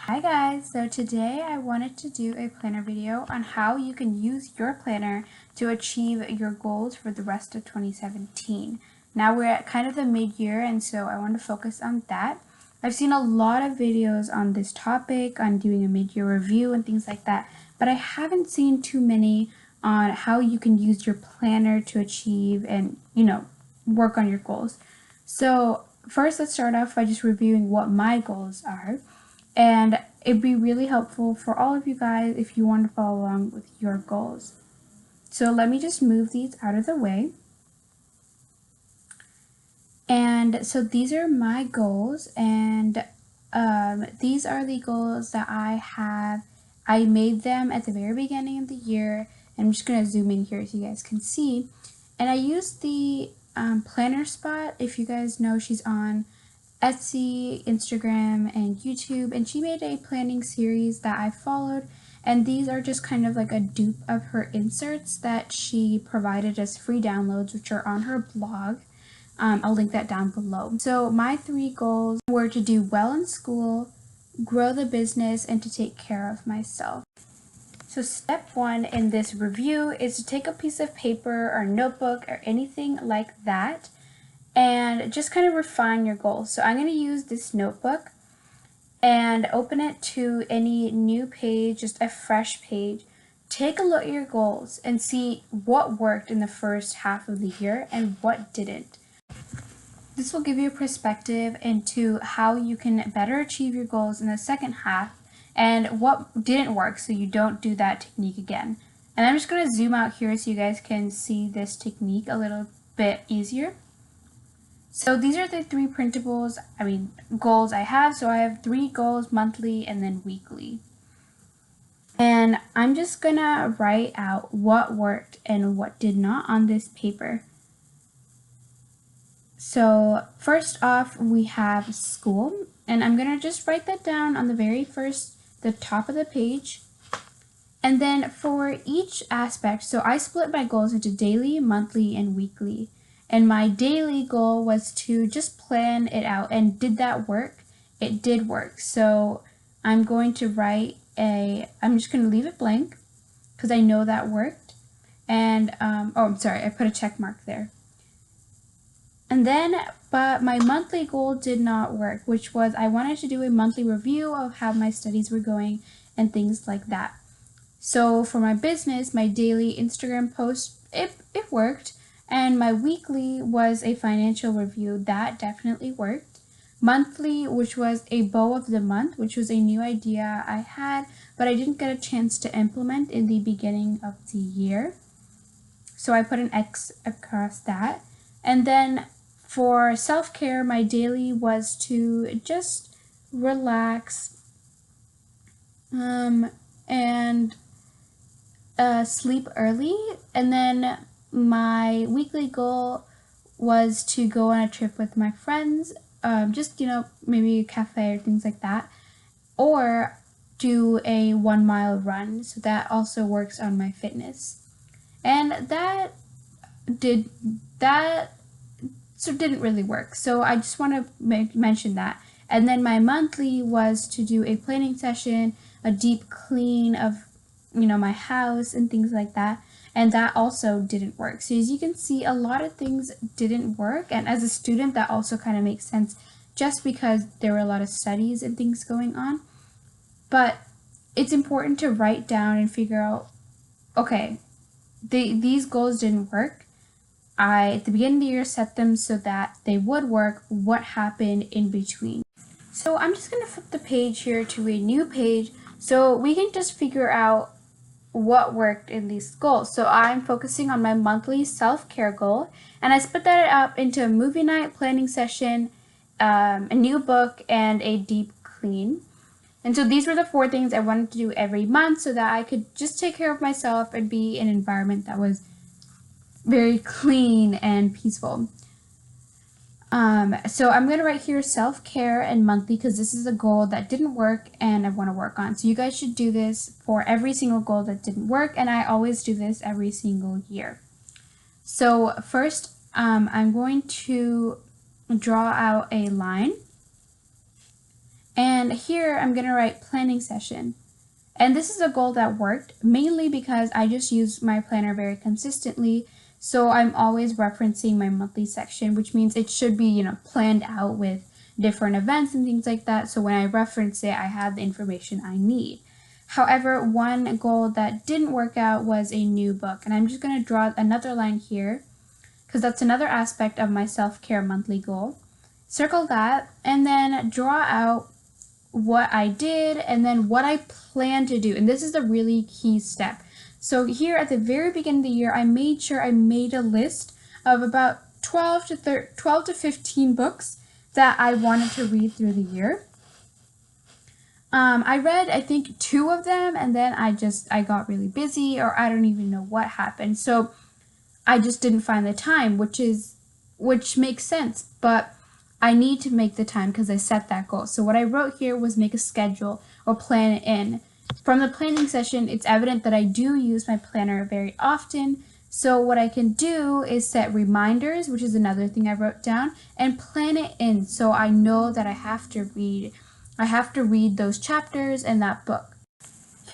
Hi guys, so today I wanted to do a planner video on how you can use your planner to achieve your goals for the rest of 2017. Now we're at kind of the mid-year, and so I want to focus on that. I've seen a lot of videos on this topic, on doing a mid-year review and things like that, but I haven't seen too many on how you can use your planner to achieve and, work on your goals. So first, let's start off by just reviewing what my goals are. And it'd be really helpful for all of you guys if you want to follow along with your goals. So let me just move these out of the way. And so these are my goals, and these are the goals that I have. I made them at the very beginning of the year, and I'm just going to zoom in here so you guys can see. And I used the planner spot. If you guys know, she's on Etsy, Instagram, and YouTube, and she made a planning series that I followed, and these are just kind of like a dupe of her inserts that she provided as free downloads, which are on her blog. I'll link that down below. So my 3 goals were to do well in school, grow the business, and to take care of myself. So step 1 in this review is to take a piece of paper or notebook or anything like that and just kind of refine your goals. So I'm going to use this notebook and open it to any new page, just a fresh page. Take a look at your goals and see what worked in the first half of the year and what didn't. This will give you a perspective into how you can better achieve your goals in the second half and what didn't work so you don't do that technique again. And I'm just going to zoom out here so you guys can see this technique a little bit easier. So these are the 3 goals I have. So I have 3 goals, monthly and then weekly. And I'm just gonna write out what worked and what did not on this paper. So first off, we have school, and I'm gonna just write that down on the top of the page. And then for each aspect, so I split my goals into daily, monthly, and weekly. And my daily goal was to just plan it out. And did that work? It did work. So I'm going to I'm just going to leave it blank because I know that worked. And, I'm sorry, I put a check mark there. And then, but my monthly goal did not work, which was I wanted to do a monthly review of how my studies were going and things like that. So for my business, my daily Instagram post, it worked. And my weekly was a financial review. That definitely worked. Monthly, which was a bow of the month, which was a new idea I had, but I didn't get a chance to implement in the beginning of the year. So I put an X across that. And then for self-care, my daily was to just relax and sleep early. And then my weekly goal was to go on a trip with my friends, just, maybe a cafe or things like that, or do a 1-mile run. So that also works on my fitness. And didn't really work. So I just want to mention that. And then my monthly was to do a planning session, a deep clean of, my house and things like that. And that also didn't work. So as you can see, a lot of things didn't work. And as a student, that also kind of makes sense just because there were a lot of studies and things going on. But it's important to write down and figure out, okay, these goals didn't work. I, at the beginning of the year, set them so that they would work. What happened in between? So I'm just going to flip the page here to a new page so we can just figure out what worked in these goals. So I'm focusing on my monthly self-care goal, and I split that up into a movie night, planning session, a new book, and a deep clean. And so these were the 4 things I wanted to do every month so that I could just take care of myself and be in an environment that was very clean and peaceful. So I'm going to write here self-care and monthly because this is a goal that didn't work and I want to work on. So you guys should do this for every single goal that didn't work, and I always do this every single year. So first, I'm going to draw out a line, And here I'm going to write planning session. And this is a goal that worked mainly because I just use my planner very consistently. So I'm always referencing my monthly section, which means it should be, planned out with different events and things like that. So when I reference it, I have the information I need. However, one goal that didn't work out was a new book. And I'm just going to draw another line here because that's another aspect of my self-care monthly goal. Circle that and then draw out what I did and then what I plan to do. And this is a really key step. So here at the very beginning of the year, I made sure I made a list of about 12 to 15 books that I wanted to read through the year. I read, I think, 2 of them, and then I got really busy, or I don't even know what happened. So I just didn't find the time, which makes sense, but I need to make the time because I set that goal. So what I wrote here was make a schedule or plan it in. From the planning session, it's evident that I do use my planner very often. So what I can do is set reminders, which is another thing I wrote down, and plan it in so I know that I have to read those chapters in that book.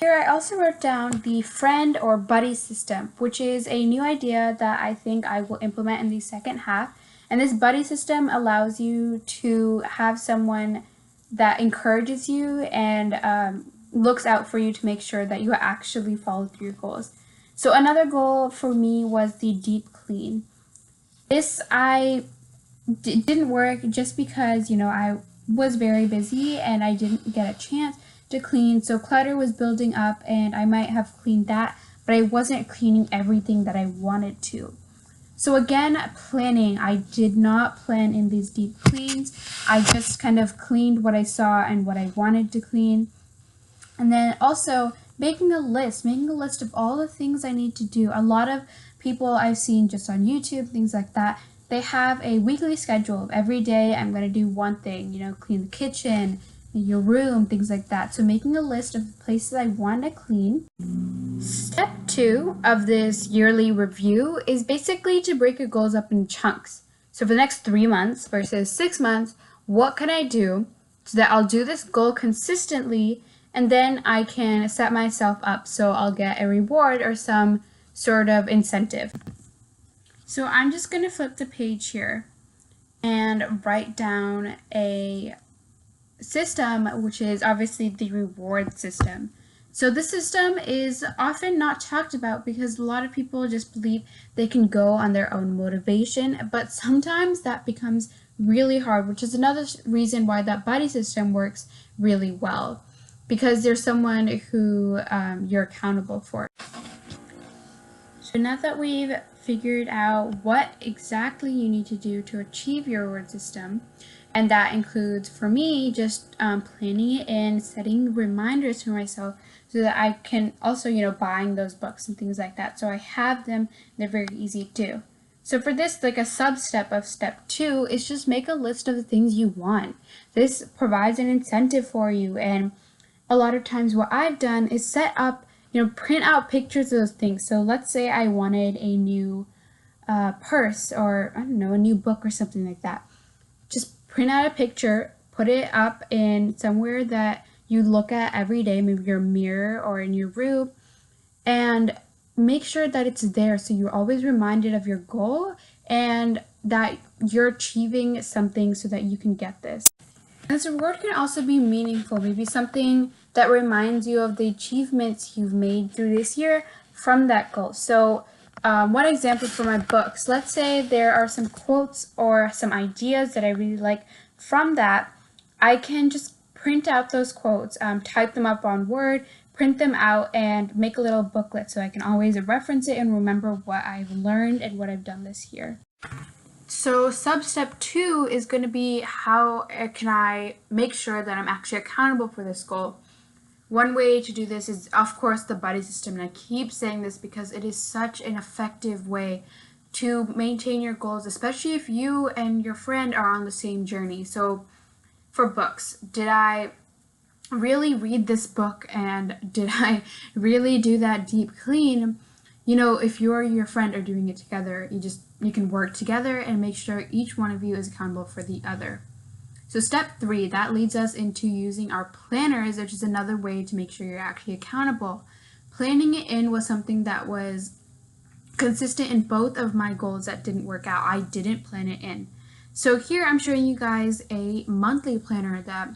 Here I also wrote down the friend or buddy system, which is a new idea that I think I will implement in the second half. And this buddy system allows you to have someone that encourages you and looks out for you to make sure that you actually follow through your goals. So another goal for me was the deep clean. This didn't work just because, I was very busy and I didn't get a chance to clean. So clutter was building up and I might have cleaned that, but I wasn't cleaning everything that I wanted to. So again, planning. I did not plan in these deep cleans. I just kind of cleaned what I saw and what I wanted to clean. And then also making a list of all the things I need to do. A lot of people I've seen just on YouTube, things like that, they have a weekly schedule. Every day I'm going to do one thing, clean the kitchen, your room, things like that. So making a list of the places I want to clean. Step 2 of this yearly review is basically to break your goals up in chunks. So for the next 3 months versus 6 months, what can I do so that I'll do this goal consistently and then I can set myself up so I'll get a reward or some sort of incentive. So I'm just going to flip the page here and write down a system, which is obviously the reward system. So this system is often not talked about because a lot of people just believe they can go on their own motivation, but sometimes that becomes really hard, which is another reason why that buddy system works really well, because there's someone who you're accountable for. So now that we've figured out what exactly you need to do to achieve your reward system, and that includes, for me, just planning it in, setting reminders for myself so that I can also, buying those books and things like that. So I have them, they're very easy to do. So for this, like a sub-step of step 2 is just make a list of the things you want. This provides an incentive for you. And a lot of times what I've done is set up, print out pictures of those things. So let's say I wanted a new purse or, a new book or something like that. Just print out a picture, put it up in somewhere that you look at every day, maybe your mirror or in your room, and make sure that it's there so you're always reminded of your goal and that you're achieving something so that you can get this. And this reward can also be meaningful, maybe something that reminds you of the achievements you've made through this year from that goal. So one example for my books, let's say there are some quotes or some ideas that I really like from that. I can just print out those quotes, type them up on Word, print them out, and make a little booklet so I can always reference it and remember what I've learned and what I've done this year. So sub-step 2 is going to be how can I make sure that I'm actually accountable for this goal. One way to do this is, of course, the buddy system, and I keep saying this because it is such an effective way to maintain your goals, especially if you and your friend are on the same journey. So for books, did I really read this book and did I really do that deep clean? If you or your friend are doing it together, you can work together and make sure each one of you is accountable for the other. So step 3, that leads us into using our planners, which is another way to make sure you're actually accountable. Planning it in was something that was consistent in both of my goals that didn't work out. I didn't plan it in. So here I'm showing you guys a monthly planner that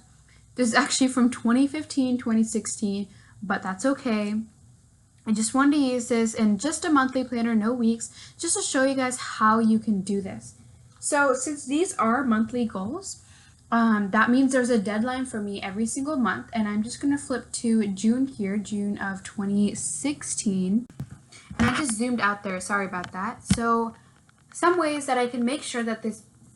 this is actually from 2015, 2016, but that's okay. I just wanted to use this in just a monthly planner, no weeks, just to show you guys how you can do this. So since these are monthly goals, that means there's a deadline for me every single month, and I'm just going to flip to June here, June of 2016. And I just zoomed out there, sorry about that. So some ways that I can make sure that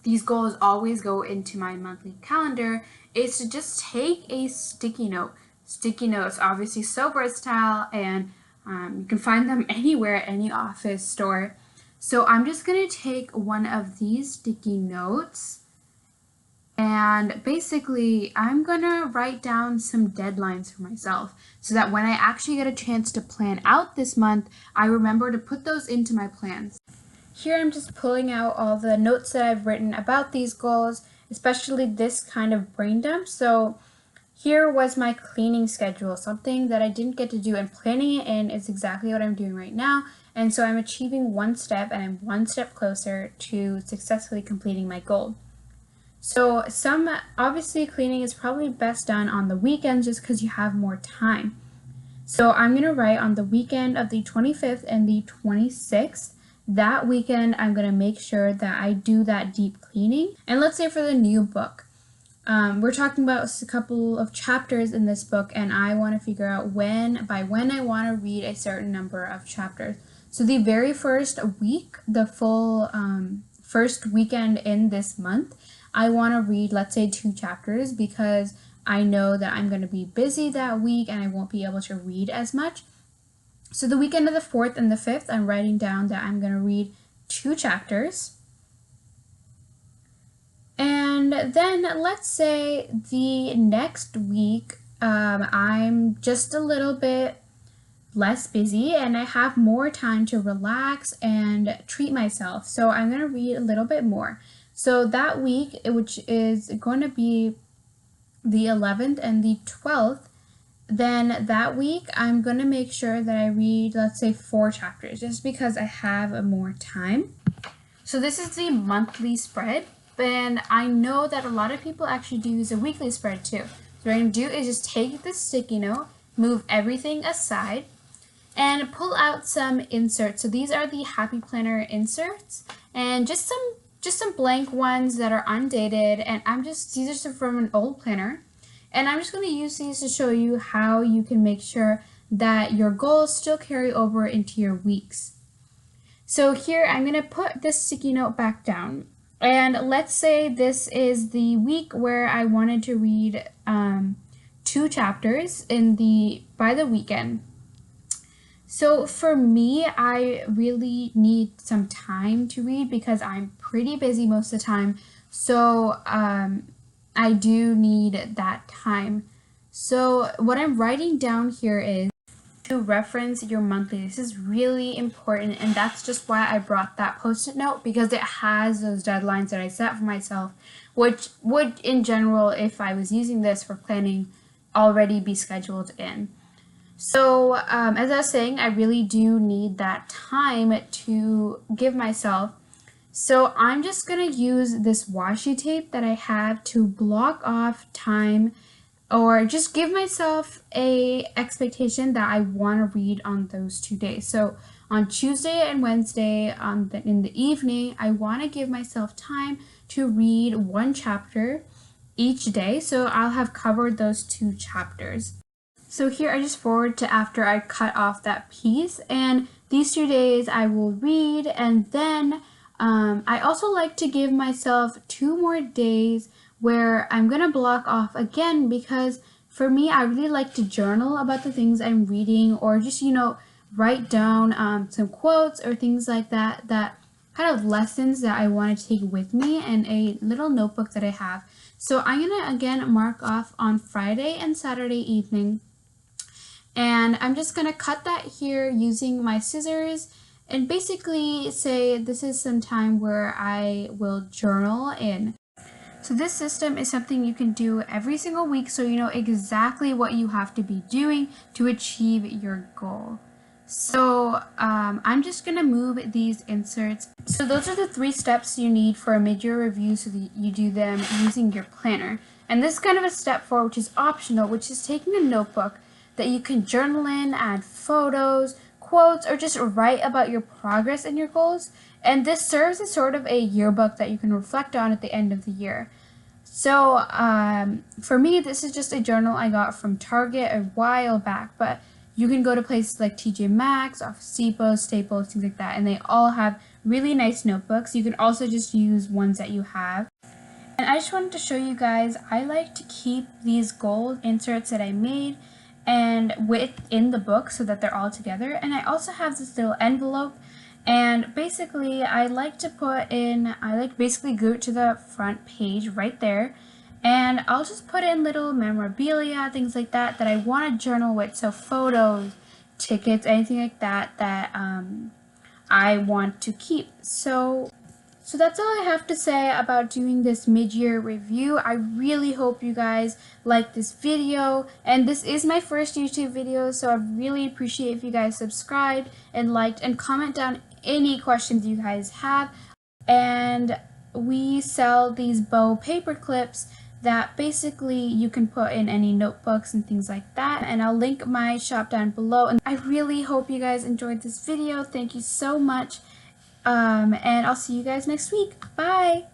these goals always go into my monthly calendar is to just take a sticky note. Sticky notes, obviously so versatile, and you can find them anywhere at any office store. So I'm just going to take one of these sticky notes, and basically I'm going to write down some deadlines for myself so that when I actually get a chance to plan out this month, I remember to put those into my plans. Here I'm just pulling out all the notes that I've written about these goals, especially this kind of brain dump. So here was my cleaning schedule, something that I didn't get to do, and planning it in is exactly what I'm doing right now. And so I'm achieving one step, and I'm one step closer to successfully completing my goal. So obviously cleaning is probably best done on the weekends just because you have more time. So I'm going to write on the weekend of the 25th and the 26th. That weekend I'm going to make sure that I do that deep cleaning. And let's say for the new book, we're talking about a couple of chapters in this book, and I want to figure out by when I want to read a certain number of chapters. So the very first week, the full first weekend in this month, I want to read, let's say, 2 chapters because I know that I'm going to be busy that week and I won't be able to read as much. So the weekend of the 4th and the 5th, I'm writing down that I'm going to read 2 chapters. And then let's say the next week, I'm just a little bit less busy and I have more time to relax and treat myself. So I'm going to read a little bit more. So that week, which is going to be the 11th and the 12th, then that week I'm going to make sure that I read, let's say, 4 chapters just because I have more time. So this is the monthly spread, and I know that a lot of people actually do use a weekly spread too. So what I'm going to do is just take the sticky note, move everything aside, and pull out some inserts. So these are the Happy Planner inserts, and just some blank ones that are undated, and these are from an old planner, and I'm just going to use these to show you how you can make sure that your goals still carry over into your weeks. So here I'm going to put this sticky note back down, and let's say this is the week where I wanted to read 2 chapters by the weekend. So for me, I really need some time to read because I'm pretty busy most of the time. So I do need that time. So what I'm writing down here is to reference your monthly. This is really important, and that's just why I brought that post-it note, because it has those deadlines that I set for myself, which would in general, if I was using this for planning, already be scheduled in. So as I was saying, I really do need that time to give myself. So I'm just going to use this washi tape that I have to block off time, or just give myself a expectation that I want to read on those 2 days. So on Tuesday and Wednesday in the evening, I want to give myself time to read 1 chapter each day. So I'll have covered those 2 chapters. So here I just forward to after I cut off that piece, and these 2 days I will read, and then I also like to give myself 2 more days where I'm going to block off again, because for me, I really like to journal about the things I'm reading, or just, write down some quotes or things like that, kind of lessons that I want to take with me in a little notebook that I have. So I'm going to again mark off on Friday and Saturday evening. And I'm just going to cut that here using my scissors and basically say this is some time where I will journal in. So this system is something you can do every single week so you know exactly what you have to be doing to achieve your goal. So I'm just going to move these inserts. So those are the 3 steps you need for a mid-year review so that you do them using your planner. And this is kind of a step 4, which is optional, which is taking a notebook that you can journal in, add photos, quotes, or just write about your progress and your goals. And this serves as sort of a yearbook that you can reflect on at the end of the year. So for me, this is just a journal I got from Target a while back, but you can go to places like TJ Maxx, Office Depot, Staples, things like that, and they all have really nice notebooks. You can also just use ones that you have. And I just wanted to show you guys, I like to keep these gold inserts that I made and within the book so that they're all together. And I also have this little envelope, and basically I like basically glue it to the front page right there. And I'll just put in little memorabilia, things like that I want to journal with. So photos, tickets, anything like that I want to keep. So that's all I have to say about doing this mid-year review. I really hope you guys like this video, and this is my first YouTube video, so I really appreciate if you guys subscribed and liked and comment down any questions you guys have. And we sell these bow paper clips that basically you can put in any notebooks and things like that, and I'll link my shop down below. And I really hope you guys enjoyed this video. Thank you so much. And I'll see you guys next week. Bye!